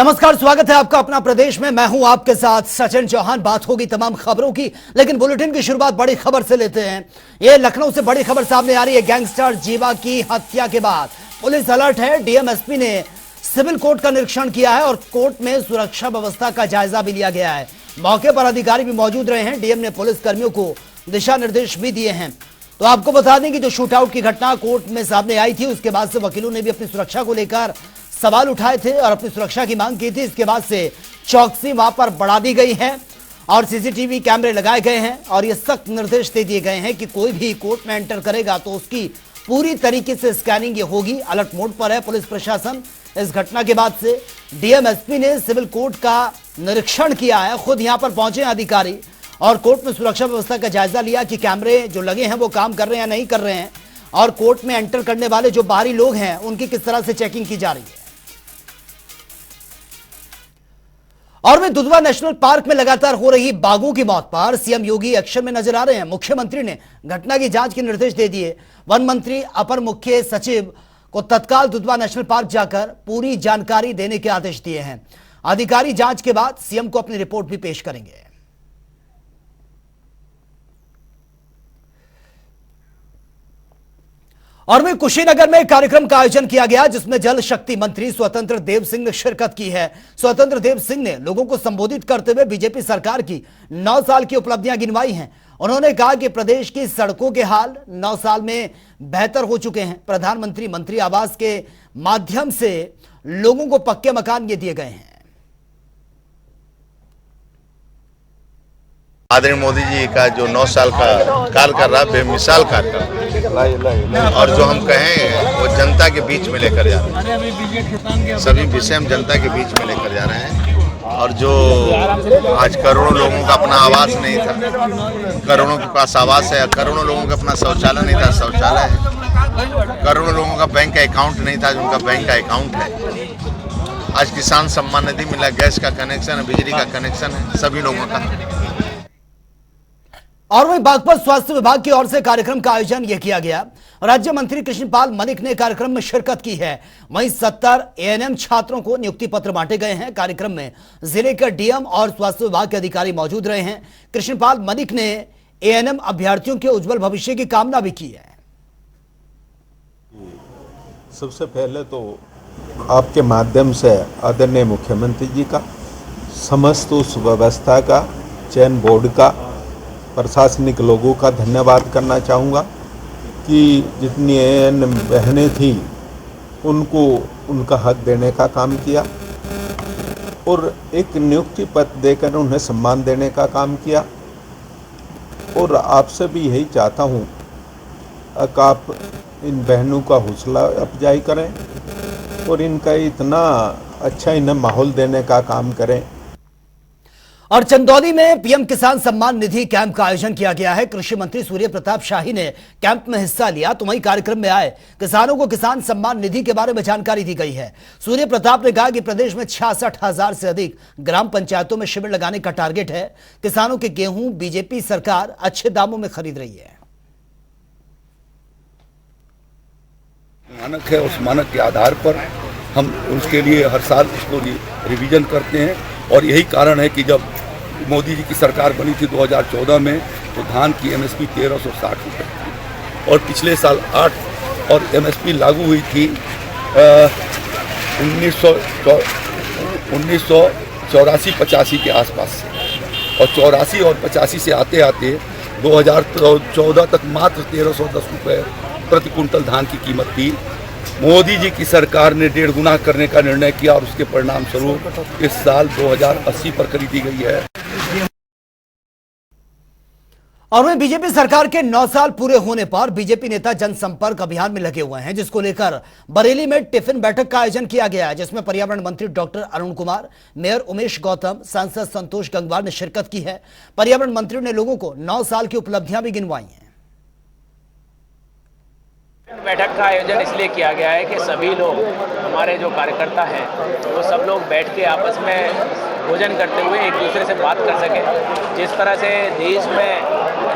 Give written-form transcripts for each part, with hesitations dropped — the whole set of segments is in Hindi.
नमस्कार, स्वागत है आपका अपना प्रदेश में। मैं हूं आपके साथ सचिन चौहान। बात होगी तमाम खबरों की, लेकिन बुलेटिन की शुरुआत बड़ी खबर से लेते हैं। ये लखनऊ से बड़ी खबर सामने आ रही है। गैंगस्टर जीवा की हत्या के बाद पुलिस अलर्ट है। डीएम एसपी ने सिविल कोर्ट का निरीक्षण किया है और कोर्ट में सुरक्षा व्यवस्था का जायजा भी लिया गया है। मौके पर अधिकारी भी मौजूद रहे हैं। डीएम ने पुलिस कर्मियों को दिशा निर्देश भी दिए हैं। तो आपको बता दें कि जो शूटआउट की घटना कोर्ट में सामने आई थी, उसके बाद से वकीलों ने भी अपनी सुरक्षा को लेकर सवाल उठाए थे और अपनी सुरक्षा की मांग की थी। इसके बाद से चौकसी वहां पर बढ़ा दी गई है और सीसीटीवी कैमरे लगाए गए हैं और ये सख्त निर्देश दे दिए गए हैं कि कोई भी कोर्ट में एंटर करेगा तो उसकी पूरी तरीके से स्कैनिंग ये होगी। अलर्ट मोड पर है पुलिस प्रशासन। इस घटना के बाद से डीएम एसपी ने सिविल कोर्ट का निरीक्षण किया है। खुद यहां पर पहुंचे अधिकारी और कोर्ट में सुरक्षा व्यवस्था का जायजा लिया कि कैमरे जो लगे हैं वो काम कर रहे हैं या नहीं कर रहे हैं, और कोर्ट में एंटर करने वाले जो बाहरी लोग हैं उनकी किस तरह से चेकिंग की जा रही है। और में दुधवा नेशनल पार्क में लगातार हो रही बाघों की मौत पर सीएम योगी एक्शन में नजर आ रहे हैं। मुख्यमंत्री ने घटना की जांच के निर्देश दे दिए। वन मंत्री अपर मुख्य सचिव को तत्काल दुधवा नेशनल पार्क जाकर पूरी जानकारी देने के आदेश दिए हैं। अधिकारी जांच के बाद सीएम को अपनी रिपोर्ट भी पेश करेंगे। और वहीं कुशीनगर में कार्यक्रम का आयोजन किया गया जिसमें जल शक्ति मंत्री स्वतंत्र देव सिंह ने शिरकत की है। स्वतंत्र देव सिंह ने लोगों को संबोधित करते हुए बीजेपी सरकार की 9 साल की उपलब्धियां गिनवाई हैं। उन्होंने कहा कि प्रदेश की सड़कों के हाल 9 साल में बेहतर हो चुके हैं। प्रधानमंत्री मंत्री आवास के माध्यम से लोगों को पक्के मकान ये दिए गए हैं। आदरणीय मोदी जी का जो 9 साल का कार्य कर रहा है, बेमिसाल कार्य कर रहा है और जो हम कहें वो जनता के बीच में लेकर जा रहे हैं। सभी विषय हम जनता के बीच में लेकर जा रहे हैं। और जो आज करोड़ों लोगों का अपना आवास नहीं था, करोड़ों के पास आवास है। करोड़ों लोगों का अपना शौचालय नहीं था, शौचालय है। करोड़ों लोगों का बैंक का अकाउंट नहीं था, जिनका बैंक का अकाउंट है। आज किसान सम्मान निधि मिला, गैस का कनेक्शन है, बिजली का कनेक्शन है सभी लोगों का। और वहीं बागपत स्वास्थ्य विभाग की ओर से कार्यक्रम का आयोजन यह किया गया। राज्य मंत्री कृष्णपाल मलिक ने कार्यक्रम में शिरकत की है। वहीं 70 एएनएम छात्रों को नियुक्ति पत्र बांटे गए हैं। कार्यक्रम में जिले के डीएम और स्वास्थ्य विभाग के अधिकारी मौजूद रहे हैं। कृष्णपाल मलिक ने एएनएम अभ्यर्थियों के उज्जवल भविष्य की कामना भी की है। सबसे पहले तो आपके माध्यम से आदरणीय मुख्यमंत्री जी का, समस्त उस व्यवस्था का, चयन बोर्ड का, प्रशासनिक लोगों का धन्यवाद करना चाहूँगा कि जितनी एएनएम बहनें थी उनको उनका हक देने का काम किया और एक नियुक्ति पत्र देकर उन्हें सम्मान देने का काम किया। और आपसे भी यही चाहता हूँ कि आप इन बहनों का हौसला अफजाई करें और इनका इतना अच्छा इन्हें माहौल देने का काम करें। और चंदौली में पीएम किसान सम्मान निधि कैंप का आयोजन किया गया है। कृषि मंत्री सूर्य प्रताप शाही ने कैंप में हिस्सा लिया। तो वहीं कार्यक्रम में आए किसानों को किसान सम्मान निधि के बारे में जानकारी दी गई है। सूर्य प्रताप ने कहा कि प्रदेश में 66,000 से अधिक ग्राम पंचायतों में शिविर लगाने का टारगेट है। किसानों के गेहूं बीजेपी सरकार अच्छे दामों में खरीद रही है। मानक है, उस मानक के आधार पर हम उसके लिए हर साल उसको रिवीजन करते हैं। और यही कारण है कि जब मोदी जी की सरकार बनी थी 2014 में, तो धान की एमएसपी 1360 रुपये थी और पिछले साल 8 और एमएसपी लागू हुई थी 1984-85 के आसपास से। और 84 और 85 से आते आते 2014 तक मात्र 1310 रुपये प्रति कुंटल धान की कीमत थी। मोदी जी की सरकार ने 1.5 गुना करने का निर्णय किया और उसके परिणाम स्वरूप इस साल 2080 पर खरीदी गई है। और वहीं बीजेपी सरकार के 9 साल पूरे होने पर बीजेपी नेता जनसंपर्क अभियान में लगे हुए हैं, जिसको लेकर बरेली में टिफिन बैठक का आयोजन किया गया है, जिसमें पर्यावरण मंत्री डॉक्टर अरुण कुमार, मेयर उमेश गौतम, सांसद संतोष गंगवार ने शिरकत की है। पर्यावरण मंत्री ने लोगों को 9 साल की उपलब्धियां भी गिनवाई हैं। बैठक का आयोजन इसलिए किया गया है कि सभी लोग, हमारे जो कार्यकर्ता हैं, वो सब लोग बैठ के आपस में भोजन करते हुए एक दूसरे से बात कर सकें। जिस तरह से देश में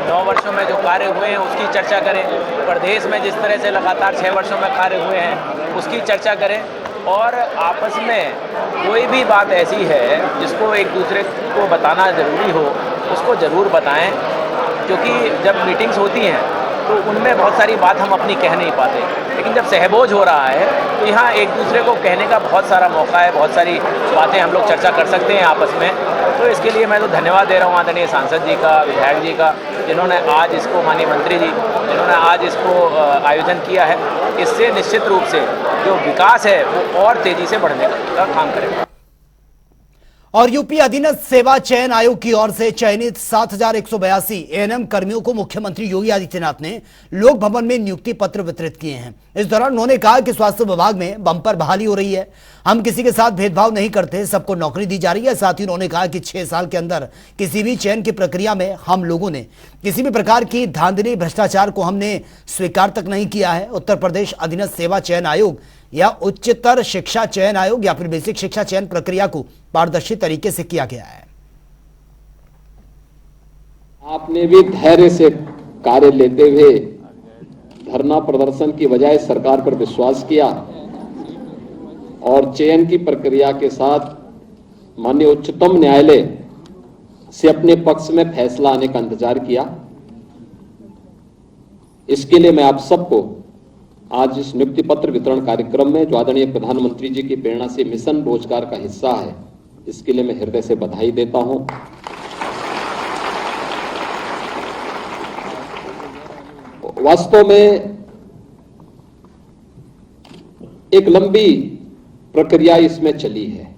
9 वर्षों में जो कार्य हुए हैं उसकी चर्चा करें, प्रदेश में जिस तरह से लगातार 6 वर्षों में कार्य हुए हैं उसकी चर्चा करें। और आपस में कोई भी बात ऐसी है जिसको एक दूसरे को बताना ज़रूरी हो उसको ज़रूर बताएं, क्योंकि जब मीटिंग्स होती हैं तो उनमें बहुत सारी बात हम अपनी कह नहीं पाते, लेकिन जब सहबोज हो रहा है तो यहाँ एक दूसरे को कहने का बहुत सारा मौका है, बहुत सारी बातें हम लोग चर्चा कर सकते हैं आपस में। तो इसके लिए मैं तो धन्यवाद दे रहा हूँ आदरणीय सांसद जी का, विधायक जी का, जिन्होंने आज इसको, माननीय मंत्री जी जिन्होंने आज इसको आयोजन किया है। इससे निश्चित रूप से जो विकास है वो और तेज़ी से बढ़ने का काम करेगा। और यूपी अधीनस्थ सेवा चयन आयोग की ओर से चयनित 7,182 एएनएम कर्मियों को मुख्यमंत्री योगी आदित्यनाथ ने लोक भवन में नियुक्ति पत्र वितरित किए हैं। इस दौरान उन्होंने कहा कि स्वास्थ्य विभाग में बंपर बहाली हो रही है, हम किसी के साथ भेदभाव नहीं करते, सबको नौकरी दी जा रही है। साथ ही उन्होंने कहा कि 6 साल के अंदर किसी भी चयन की प्रक्रिया में हम लोगों ने किसी भी प्रकार की धांधली, भ्रष्टाचार को हमने स्वीकार तक नहीं किया है। उत्तर प्रदेश अधीनस्थ सेवा चयन आयोग या उच्चतर शिक्षा चयन आयोग या फिर बेसिक शिक्षा चयन प्रक्रिया को पारदर्शी तरीके से किया गया है। आपने भी धैर्य से कार्य लेते हुए धरना प्रदर्शन की बजाय सरकार पर विश्वास किया और चयन की प्रक्रिया के साथ माननीय उच्चतम न्यायालय से अपने पक्ष में फैसला आने का इंतजार किया। इसके लिए मैं आप सबको आज इस नियुक्ति पत्र वितरण कार्यक्रम में, जो आदरणीय प्रधानमंत्री जी की प्रेरणा से मिशन रोजगार का हिस्सा है, इसके लिए मैं हृदय से बधाई देता हूं। वास्तव में एक लंबी प्रक्रिया इसमें चली है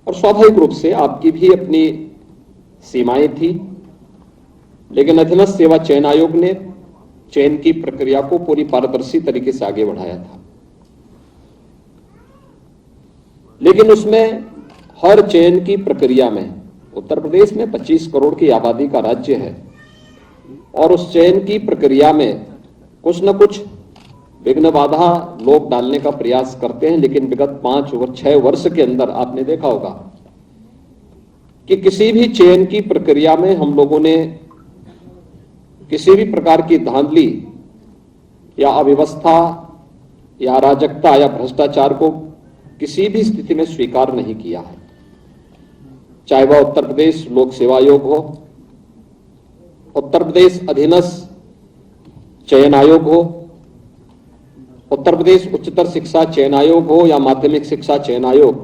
और स्वाभाविक रूप से आपकी भी अपनी सीमाएं थी, लेकिन अधीनस्थ सेवा चयन आयोग ने चयन की प्रक्रिया को पूरी पारदर्शी तरीके से आगे बढ़ाया था। लेकिन उसमें हर चयन की प्रक्रिया में, उत्तर प्रदेश में 25 करोड़ की आबादी का राज्य है और उस चयन की प्रक्रिया में कुछ न कुछ विघ्न बाधा लोग डालने का प्रयास करते हैं। लेकिन विगत 5 और 6 वर्ष के अंदर आपने देखा होगा कि किसी भी चयन की प्रक्रिया में हम लोगों ने किसी भी प्रकार की धांधली या अव्यवस्था या अराजकता या भ्रष्टाचार को किसी भी स्थिति में स्वीकार नहीं किया है। चाहे वह उत्तर प्रदेश लोक सेवा आयोग हो, उत्तर प्रदेश अधीनस्थ चयन आयोग हो, उत्तर प्रदेश उच्चतर शिक्षा चयन आयोग हो या माध्यमिक शिक्षा चयन आयोग,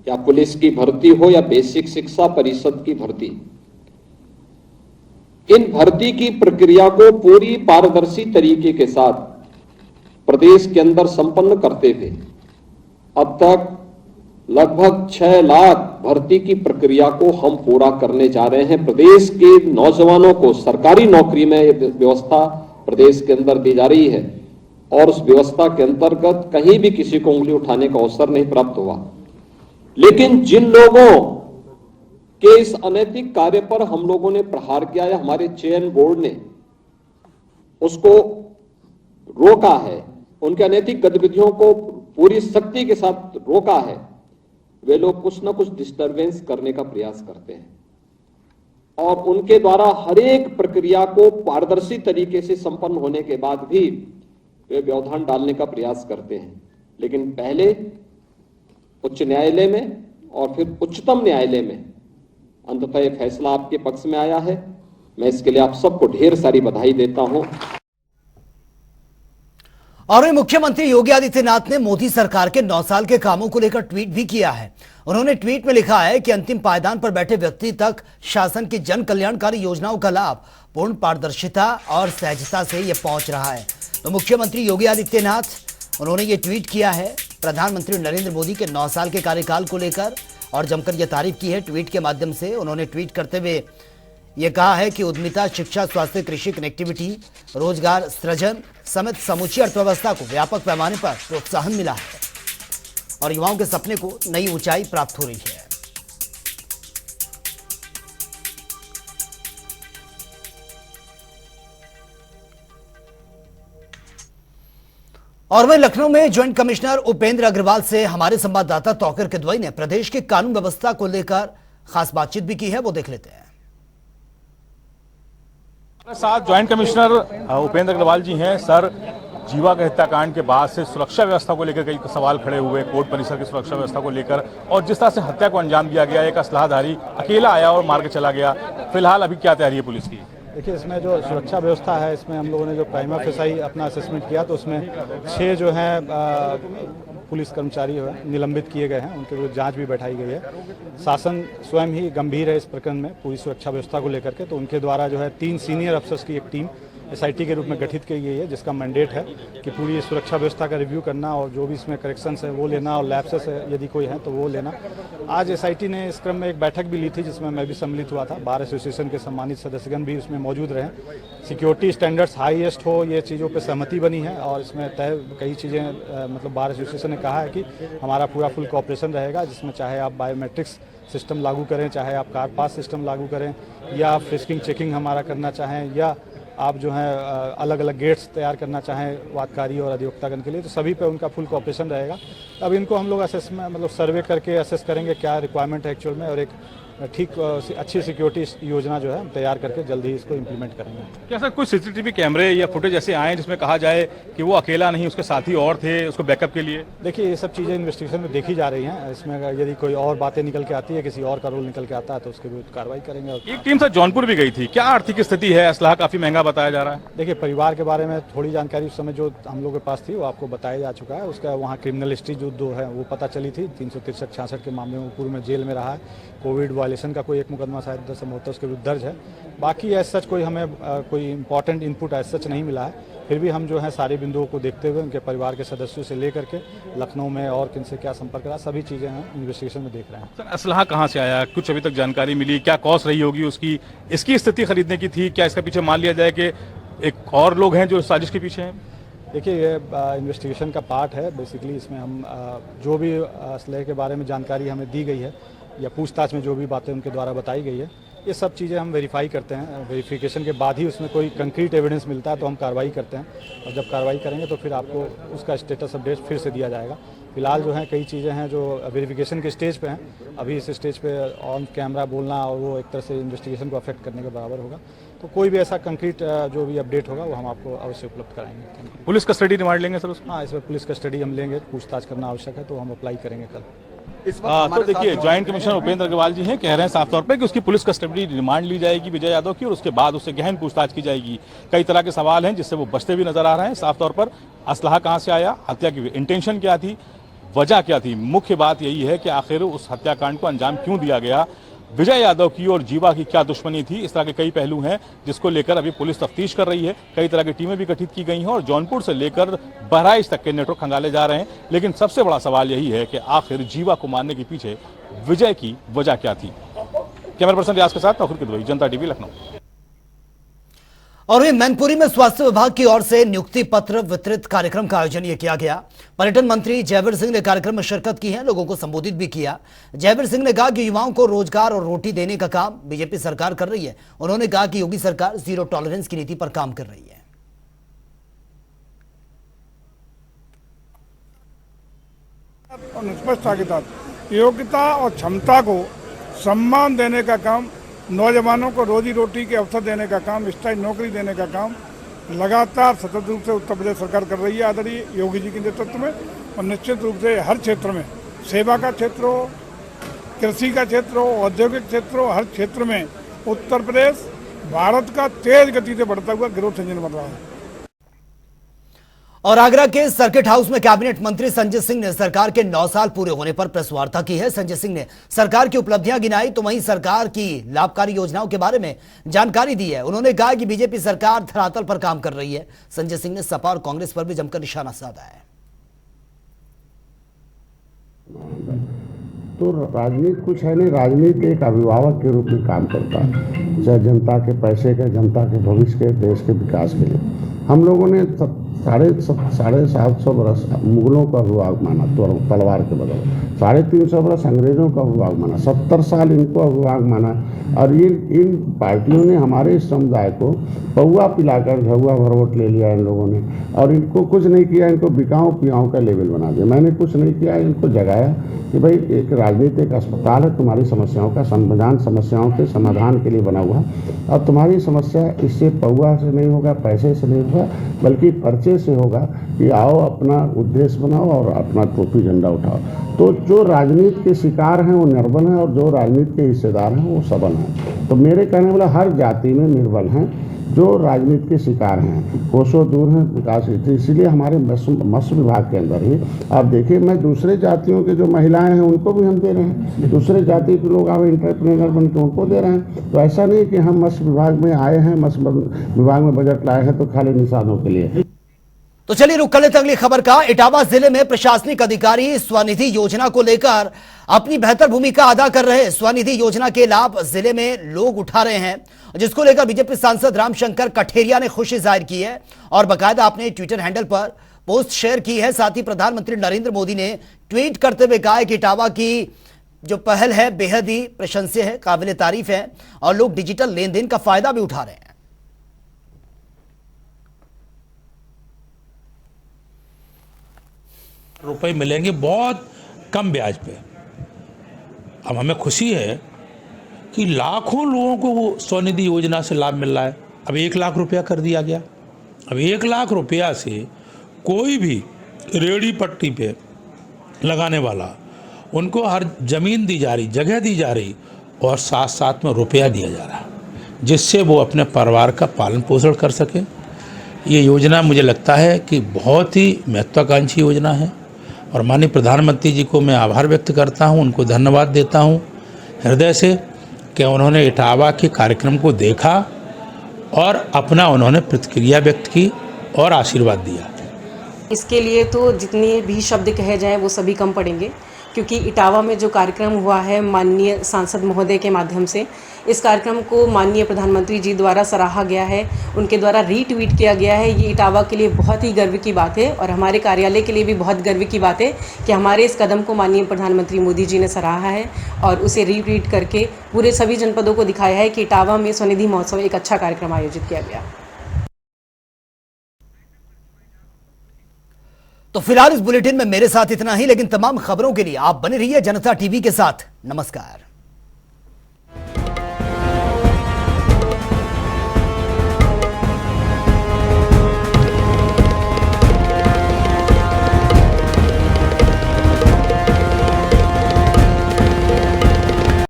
या पुलिस की भर्ती हो या बेसिक शिक्षा परिषद की भर्ती। इन भर्ती की प्रक्रिया को पूरी पारदर्शी तरीके के साथ प्रदेश के अंदर संपन्न करते हुए अब तक लगभग 6 लाख भर्ती की प्रक्रिया को हम पूरा करने जा रहे हैं। प्रदेश के नौजवानों को सरकारी नौकरी में व्यवस्था प्रदेश के अंदर दी जा रही है और उस व्यवस्था के अंतर्गत कहीं भी किसी को उंगली उठाने का अवसर नहीं प्राप्त हुआ। लेकिन जिन लोगों के इस अनैतिक कार्य पर हम लोगों ने प्रहार किया है, हमारे चयन बोर्ड ने उसको रोका है, उनके अनैतिक गतिविधियों को पूरी सख्ती के साथ रोका है, वे लोग कुछ ना कुछ डिस्टरबेंस करने का प्रयास करते हैं और उनके द्वारा हर एक प्रक्रिया को पारदर्शी तरीके से संपन्न होने के बाद भी वे व्यवधान डालने का प्रयास करते हैं। लेकिन पहले उच्च न्यायालय में और फिर उच्चतम न्यायालय में अंततः यह फैसला आपके पक्ष में आया है। मैं इसके लिए आप सबको ढेर सारी बधाई देता हूं। और मुख्यमंत्री योगी आदित्यनाथ ने मोदी सरकार के 9 साल के कामों को लेकर ट्वीट भी किया है। उन्होंने ट्वीट में लिखा है कि अंतिम पायदान पर बैठे व्यक्ति तक शासन की जन कल्याणकारी योजनाओं का लाभ पूर्ण पारदर्शिता और सहजता से यह पहुंच रहा है। तो मुख्यमंत्री योगी आदित्यनाथ उन्होंने ये ट्वीट किया है प्रधानमंत्री नरेंद्र मोदी के 9 साल के कार्यकाल को लेकर और जमकर यह तारीफ की है। ट्वीट के माध्यम से उन्होंने ट्वीट करते हुए यह कहा है कि उद्यमिता, शिक्षा, स्वास्थ्य, कृषि, कनेक्टिविटी, रोजगार सृजन समेत समूची अर्थव्यवस्था को व्यापक पैमाने पर प्रोत्साहन मिला है और युवाओं के सपने को नई ऊंचाई प्राप्त हो रही है। और वहीं लखनऊ में ज्वाइंट कमिश्नर उपेंद्र अग्रवाल से हमारे संवाददाता तौकीर किदवई ने प्रदेश की कानून व्यवस्था को लेकर खास बातचीत भी की है, वो देख लेते हैं। साथ ज्वाइंट कमिश्नर उपेंद्र अग्रवाल जी हैं। सर, जीवा के हत्याकांड के बाद से सुरक्षा व्यवस्था को लेकर कई सवाल खड़े हुए, कोर्ट परिसर की सुरक्षा व्यवस्था को लेकर, और जिस तरह से हत्या को अंजाम दिया गया, एक असलाहधारी अकेला आया और मार के चला गया। फिलहाल अभी क्या तैयारी है पुलिस की? देखिए, इसमें जो सुरक्षा व्यवस्था है, इसमें हम लोगों ने जो प्राइमा फेसाई अपना असेसमेंट किया तो उसमें 6 जो हैं पुलिस कर्मचारी निलंबित किए गए हैं, उनके विरुद्ध जांच भी बैठाई गई है। शासन स्वयं ही गंभीर है इस प्रकरण में पूरी सुरक्षा व्यवस्था को लेकर के, तो उनके द्वारा जो है 3 सीनियर अफसर्स की एक टीम SIT के रूप में गठित की गई है, जिसका मैंडेट है कि पूरी सुरक्षा व्यवस्था का रिव्यू करना और जो भी इसमें करेक्शंस है वो लेना और लैप्सेस है यदि कोई है तो वो लेना। आज SIT ने इस क्रम में एक बैठक भी ली थी जिसमें मैं भी सम्मिलित हुआ था। बार एसोसिएशन के सम्मानित सदस्यगण भी उसमें मौजूद रहे। सिक्योरिटी स्टैंडर्ड्स हाईएस्ट हो, ये चीज़ों पर सहमति बनी है और इसमें तय कई चीज़ें मतलब बार एसोसिएशन ने कहा है कि हमारा पूरा फुल कोऑपरेशन रहेगा, जिसमें चाहे आप बायोमेट्रिक्स सिस्टम लागू करें, चाहे आप कार पास सिस्टम लागू करें, या फ्रिस्किंग चेकिंग हमारा करना चाहें, या आप जो है अलग अलग गेट्स तैयार करना चाहें वादकारी और अधिवक्तागण के लिए, तो सभी पे उनका फुल कोऑपरेशन रहेगा। अब इनको हम लोग असेसमेंट मतलब सर्वे करके असेस करेंगे क्या रिक्वायरमेंट है एक्चुअल में, और एक ठीक अच्छी सिक्योरिटी योजना जो है हम तैयार करके जल्द ही इसको इम्प्लीमेंट करेंगे। क्या सर कुछ CCTV कैमरे या फुटेज ऐसे आए जिसमें कहा जाए कि वो अकेला नहीं, उसके साथी और थे उसको बैकअप के लिए? देखिए, ये सब चीज़ें इन्वेस्टिगेशन में देखी जा रही हैं। इसमें यदि कोई और बातें निकल के आती है, किसी और का रोल निकल के आता है तो उसके विरुद्ध कार्रवाई करेंगे। एक टीम सर जौनपुर भी गई थी, क्या आर्थिक स्थिति है? असलाह काफी महंगा बताया जा रहा है। देखिए, परिवार के बारे में थोड़ी जानकारी उस समय जो हम लोगों के पास थी वो आपको बताया जा चुका है। उसका वहाँ क्रिमिनल हिस्ट्री जो 2 है वो पता चली थी। 363-66 के मामले में पूर्व में जेल में रहा है। कोविड वायलेशन का कोई एक मुकदमा शायद संभवतः उसके विरुद्ध दर्ज है। बाकी एज सच कोई हमें कोई इंपॉर्टेंट इनपुट एज सच नहीं मिला है। फिर भी हम जो है सारे बिंदुओं को देखते हुए उनके परिवार के सदस्यों से लेकर के लखनऊ में और किनसे क्या संपर्क रहा, सभी चीज़ें हम इन्वेस्टिगेशन में देख रहे हैं। सर असलाह कहाँ से आया, कुछ अभी तक जानकारी मिली? क्या कॉस्ट रही होगी उसकी? इसकी स्थिति खरीदने की थी क्या? इसका पीछे मान लिया जाए कि एक और लोग हैं जो साजिश के पीछे हैं? देखिए, ये इन्वेस्टिगेशन का पार्ट है। बेसिकली इसमें हम जो भी असलहे के बारे में जानकारी हमें दी गई है या पूछताछ में जो भी बातें उनके द्वारा बताई गई है, ये सब चीज़ें हम वेरीफाई करते हैं। वेरिफिकेशन के बाद ही उसमें कोई कंक्रीट एविडेंस मिलता है तो हम कार्रवाई करते हैं, और जब कार्रवाई करेंगे तो फिर आपको उसका स्टेटस अपडेट फिर से दिया जाएगा। फिलहाल जो है कई चीज़ें हैं जो वेरिफिकेशन के स्टेज पे हैं। अभी इस स्टेज पे ऑन कैमरा बोलना और वो एक तरह से इन्वेस्टिगेशन को अफेक्ट करने के बराबर होगा। तो कोई भी ऐसा कंक्रीट जो भी अपडेट होगा वो हम आपको अवश्य उपलब्ध कराएंगे। पुलिस कस्टडी रिमांड लेंगे सर उसको? हाँ, इसमें पुलिस कस्टडी हम लेंगे। पूछताछ करना आवश्यक है तो हम अप्लाई करेंगे कल। तो देखिए, ज्वाइंट कमिश्नर उपेंद्र अग्रवाल जी हैं, कह रहे हैं साफ तौर पर कि उसकी पुलिस कस्टडी रिमांड ली जाएगी विजय यादव की, और उसके बाद उससे गहन पूछताछ की जाएगी। कई तरह के सवाल हैं जिससे वो बचते भी नजर आ रहे हैं। साफ तौर पर असलाह कहाँ से आया, हत्या की इंटेंशन क्या थी, वजह क्या थी, मुख्य बात यही है कि आखिर उस हत्याकांड को अंजाम क्यों दिया गया, विजय यादव की और जीवा की क्या दुश्मनी थी। इस तरह के कई पहलू हैं जिसको लेकर अभी पुलिस तफ्तीश कर रही है। कई तरह की टीमें भी गठित की गई हैं और जौनपुर से लेकर बहराइच तक के नेटवर्क खंगाले जा रहे हैं। लेकिन सबसे बड़ा सवाल यही है कि आखिर जीवा को मारने के पीछे विजय की वजह क्या थी। कैमरा पर्सन रियाज के साथ नौखुर की दुबई, जनता टीवी, लखनऊ। और वहीं मैनपुरी में स्वास्थ्य विभाग की ओर से नियुक्ति पत्र वितरित कार्यक्रम का आयोजन यह किया गया। पर्यटन मंत्री जयवीर सिंह ने कार्यक्रम में शिरकत की है, लोगों को संबोधित भी किया। जयवीर सिंह ने कहा कि युवाओं को रोजगार और रोटी देने का काम बीजेपी सरकार कर रही है। उन्होंने कहा कि योगी सरकार जीरो टॉलरेंस की नीति पर काम कर रही है। और निष्पक्षता के साथ योग्यता और क्षमता को सम्मान देने का काम, नौजवानों को रोजी रोटी के अवसर देने का काम, स्थायी नौकरी देने का काम लगातार सतत रूप से उत्तर प्रदेश सरकार कर रही है आदरणीय योगी जी के नेतृत्व में। और निश्चित रूप से हर क्षेत्र में, सेवा का क्षेत्र हो, कृषि का क्षेत्र हो, औद्योगिक क्षेत्र हो, हर क्षेत्र में उत्तर प्रदेश भारत का तेज गति से बढ़ता हुआ ग्रोथ इंजन बन रहा है। और आगरा के सर्किट हाउस में कैबिनेट मंत्री संजय सिंह ने सरकार के 9 साल पूरे होने पर प्रेस वार्ता की है। संजय सिंह ने सरकार की उपलब्धियां गिनाई तो वहीं सरकार की लाभकारी योजनाओं के बारे में जानकारी दी है। उन्होंने कहा कि बीजेपी सरकार धरातल पर काम कर रही है। संजय सिंह ने सपा और कांग्रेस पर भी जमकर निशाना साधा है। तो राजनीति कुछ है नहीं, राजनीति एक अभिभावक के रूप में काम करता है, चाहे जनता के पैसे के, जनता के भविष्य के, देश के विकास के लिए। हम लोगों ने 750 बरस मुगलों का अभिभावक माना तलवार के बदल, 350 बरस अंग्रेजों का अभिभावक माना, 70 साल इनको अभिभावक माना। और इन पार्टियों ने हमारे समुदाय को पौवा पिलाकर घुआ भर वोट ले लिया इन लोगों ने, और इनको कुछ नहीं किया, इनको बिकाऊ पियाओं का लेवल बना दिया। मैंने कुछ नहीं किया, इनको जगाया कि भाई एक राजनीतिक अस्पताल है, तुम्हारी समस्याओं का संविधान समस्याओं के समाधान के लिए बना हुआ है, और तुम्हारी समस्या इससे पौवा से नहीं होगा, पैसे से नहीं होगा, बल्कि पर्चे तरीके से होगा कि आओ अपना उद्देश्य बनाओ और अपना टोपी झंडा उठाओ। तो जो राजनीति के शिकार हैं वो निर्बल हैं और जो राजनीति के हिस्सेदार हैं वो सबल हैं। तो मेरे कहने वाला हर जाति में निर्बल हैं, जो राजनीति के शिकार हैं, कोसों दूर हैं विकास। इसीलिए हमारे मत्स्य विभाग के अंदर ही आप देखिए, मैं दूसरे जातियों के जो महिलाएं हैं उनको भी हम दे रहे हैं, दूसरे जाति के लोग आए एंटरप्रेन्योर बन के उनको दे रहे हैं। तो ऐसा नहीं कि हम मत्स्य विभाग में आए हैं, मत्स्य विभाग में बजट लाए हैं तो खाली निशानों के लिए। तो चलिए रुक कर लेते अगली खबर का। इटावा जिले में प्रशासनिक अधिकारी स्वनिधि योजना को लेकर अपनी बेहतर भूमिका अदा कर रहे। स्वनिधि योजना के लाभ जिले में लोग उठा रहे हैं, जिसको लेकर बीजेपी सांसद रामशंकर कठेरिया ने खुशी जाहिर की है और बाकायदा अपने ट्विटर हैंडल पर पोस्ट शेयर की है। साथ ही प्रधानमंत्री नरेंद्र मोदी ने ट्वीट करते हुए कहा है कि इटावा की जो पहल है बेहद ही प्रशंसनीय है, काबिल तारीफ है और लोग डिजिटल लेन देन का फायदा भी उठा रहे हैं। रुपए मिलेंगे बहुत कम ब्याज पे। अब हमें खुशी है कि लाखों लोगों को वो स्वनिधि योजना से लाभ मिल रहा है। अब 1 लाख रुपया कर दिया गया। अब 1 लाख रुपया से कोई भी रेहड़ी पट्टी पे लगाने वाला, उनको हर जमीन दी जा रही, जगह दी जा रही और साथ साथ में रुपया दिया जा रहा, जिससे वो अपने परिवार का पालन पोषण कर सके। ये योजना मुझे लगता है कि बहुत ही महत्वाकांक्षी योजना है और माननीय प्रधानमंत्री जी को मैं आभार व्यक्त करता हूं, उनको धन्यवाद देता हूं हृदय से कि उन्होंने इटावा के कार्यक्रम को देखा और अपना उन्होंने प्रतिक्रिया व्यक्त की और आशीर्वाद दिया। इसके लिए तो जितने भी शब्द कहे जाएं वो सभी कम पड़ेंगे, क्योंकि इटावा में जो कार्यक्रम हुआ है माननीय सांसद महोदय के माध्यम से, इस कार्यक्रम को माननीय प्रधानमंत्री जी द्वारा सराहा गया है, उनके द्वारा रीट्वीट किया गया है। ये इटावा के लिए बहुत ही गर्व की बात है और हमारे कार्यालय के लिए भी बहुत गर्व की बात है कि हमारे इस कदम को माननीय प्रधानमंत्री मोदी जी ने सराहा है और उसे रीट्वीट करके पूरे सभी जनपदों को दिखाया है कि इटावा में स्वनिधि महोत्सव एक अच्छा कार्यक्रम आयोजित किया गया। तो फिलहाल इस बुलेटिन में मेरे साथ इतना ही, लेकिन तमाम खबरों के लिए आप बने रहिए जनता टीवी के साथ। नमस्कार।